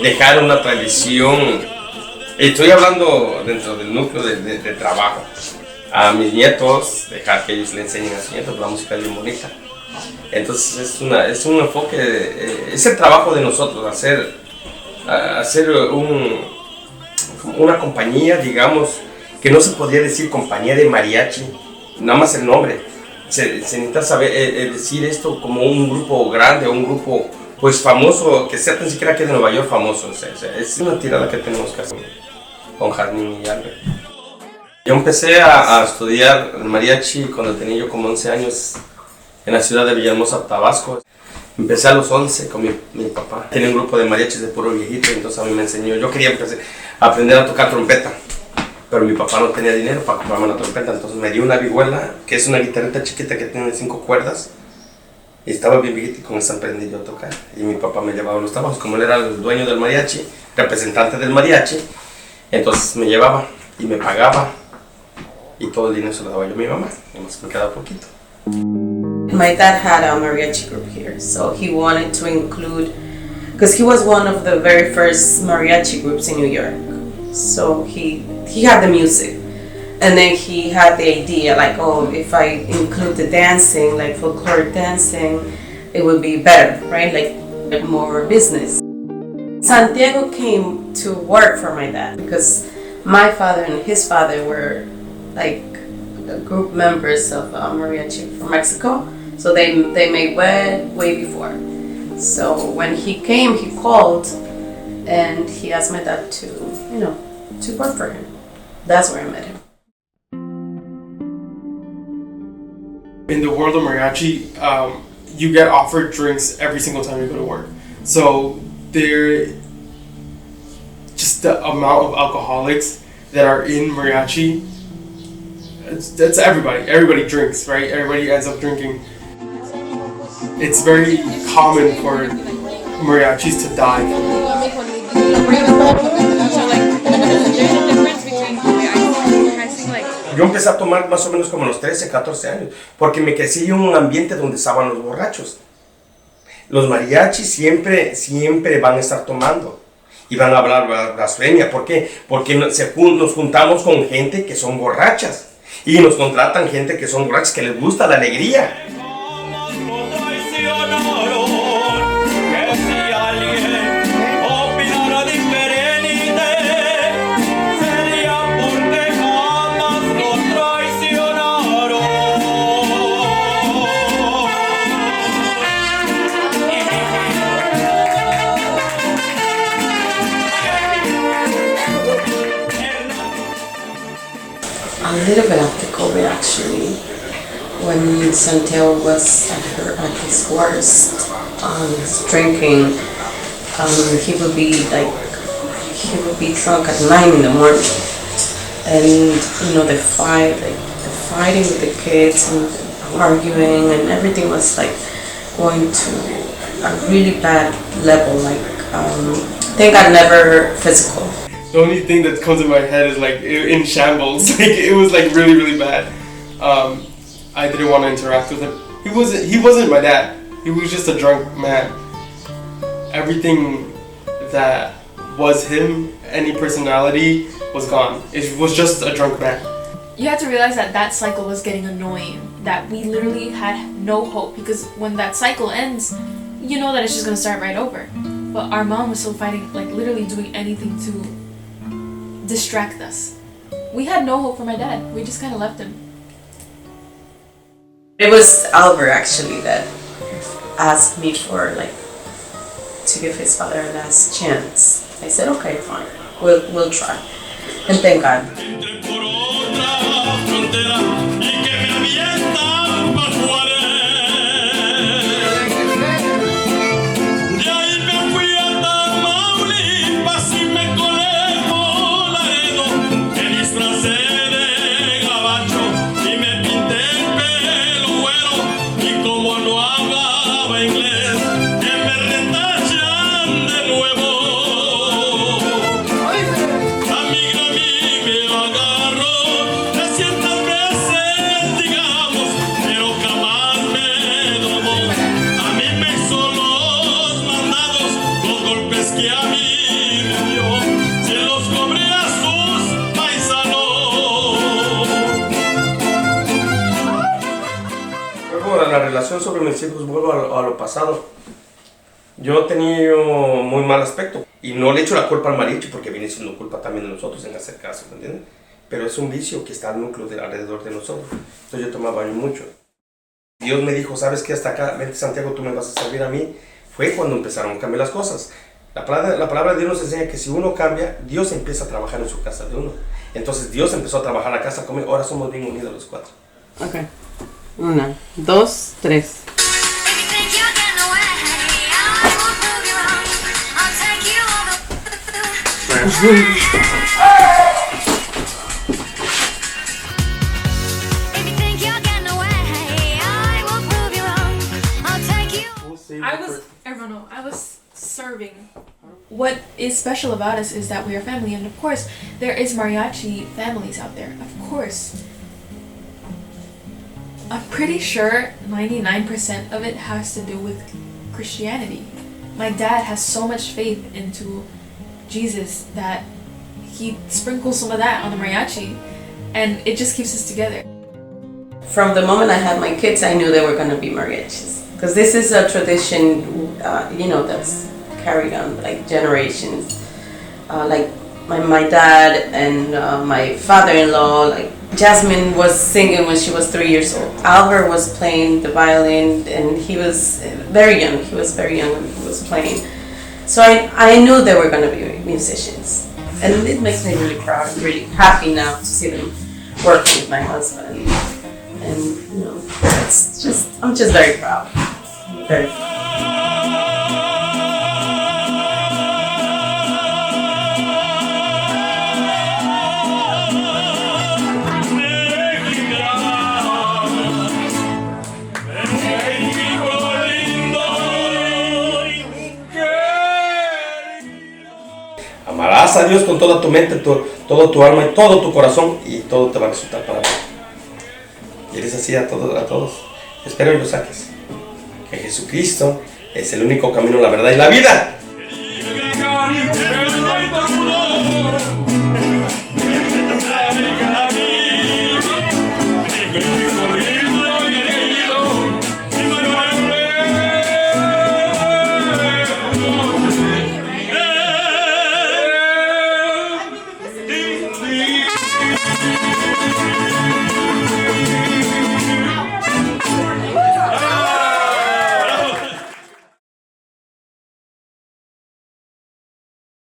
Dejar una tradición, estoy hablando dentro del núcleo de trabajo, a mis nietos, dejar que ellos le enseñen a sus nietos, la música es bien bonita. Entonces es un enfoque, es el trabajo de nosotros, hacer una compañía, digamos, que no se podría decir compañía de mariachi, nada más el nombre. Se necesita saber decir esto como un grupo grande, un grupo pues famoso, que sea tan siquiera que de Nueva York famoso. O sea, es una tirada que tenemos que hacer con Jazmín y Albert. Yo empecé a estudiar el mariachi cuando tenía yo como 11 años en la ciudad de Villahermosa, Tabasco. Empecé a los 11 con mi papá. Tenía un grupo de mariachis de puro viejito, entonces a mí me enseñó. Yo quería aprender a tocar trompeta, pero mi papá no tenía dinero para comprarme una trompeta, entonces me dio una vihuela, que es una guitarrita chiquita que tiene 5 cuerdas. Y estaba bien viejito y con esa aprendí yo a tocar. Y mi papá me llevaba a los trabajos, como él era el dueño del mariachi, representante del mariachi, entonces me llevaba y me pagaba. Y todo el dinero se lo daba yo a mi mamá, y me quedaba poquito. My dad had a mariachi group here, so he wanted to include, because he was one of the very first mariachi groups in New York. So he had the music. And then he had the idea, like, oh, if I include the dancing, like folkloric dancing, it would be better, right? Like more business. Santiago came to work for my dad because my father and his father were like group members of mariachi from Mexico. So they made way before. So when he came, he called and he asked my dad to work for him. That's where I met him. In the world of mariachi, you get offered drinks every single time you go to work. So just the amount of alcoholics that are in mariachi, that's everybody. Everybody drinks, right? Everybody ends up drinking. It's very common for mariachis to die. Yo empecé a tomar más o menos como a los 13, 14 años, porque me crecí en un ambiente donde estaban los borrachos. Los mariachis siempre van a estar tomando y van a hablar blasfemia. ¿Por qué? Porque nos juntamos con gente que son borrachas y nos contratan gente que son borrachas, que les gusta la alegría. A little bit after COVID, actually, when Santiago was at his worst, drinking, he would be drunk at 9 in the morning, and the fighting with the kids and arguing, and everything was like going to a really bad level. Thank God, never physical. The only thing that comes in my head is like in shambles. Like it was like really, really bad. I didn't want to interact with him. He wasn't my dad. He was just a drunk man. Everything that was him, any personality, was gone. It was just a drunk man. You have to realize that cycle was getting annoying. That we literally had no hope, because when that cycle ends, you know that it's just gonna start right over. But our mom was still fighting, like literally doing anything to distract us. We had no hope for my dad. We just kind of left him. It was Albert actually that asked me for to give his father a last chance. I said, okay, fine, we'll try, and thank God. La relación sobre mis hijos, vuelvo a lo pasado. Yo he tenido muy mal aspecto y no le echo la culpa al mariachi porque viene siendo culpa también de nosotros en hacer caso, ¿me entiendes? Pero es un vicio que está al núcleo alrededor de nosotros. Entonces yo tomaba mucho. Dios me dijo, ¿sabes qué? Hasta acá, vente Santiago, tú me vas a servir a mí. Fue cuando empezaron a cambiar las cosas. La palabra de Dios nos enseña que si uno cambia, Dios empieza a trabajar en su casa de uno. Entonces Dios empezó a trabajar la casa conmigo. Ahora somos bien unidos los cuatro. Ok. 1, 2, 3. I was serving. What is special about us is that we are family, and of course, there is mariachi families out there. Of course. I'm pretty sure 99% of it has to do with Christianity. My dad has so much faith into Jesus that he sprinkles some of that on the mariachi, and it just keeps us together. From the moment I had my kids, I knew they were going to be mariachis. Because this is a tradition, that's carried on generations. My dad and my father-in-law, Jasmine was singing when she was 3 years old. Albert was playing the violin, and he was very young. He was very young when he was playing. So I knew they were going to be musicians. And it makes me really proud. I'm really happy now to see them working with my husband. And I'm just very proud. Very proud. Amarás a Dios con toda tu mente, todo tu alma y todo tu corazón, y todo te va a resultar para bien. Y eres así a todos. Espero y lo saques. Que Jesucristo es el único camino, la verdad y la vida.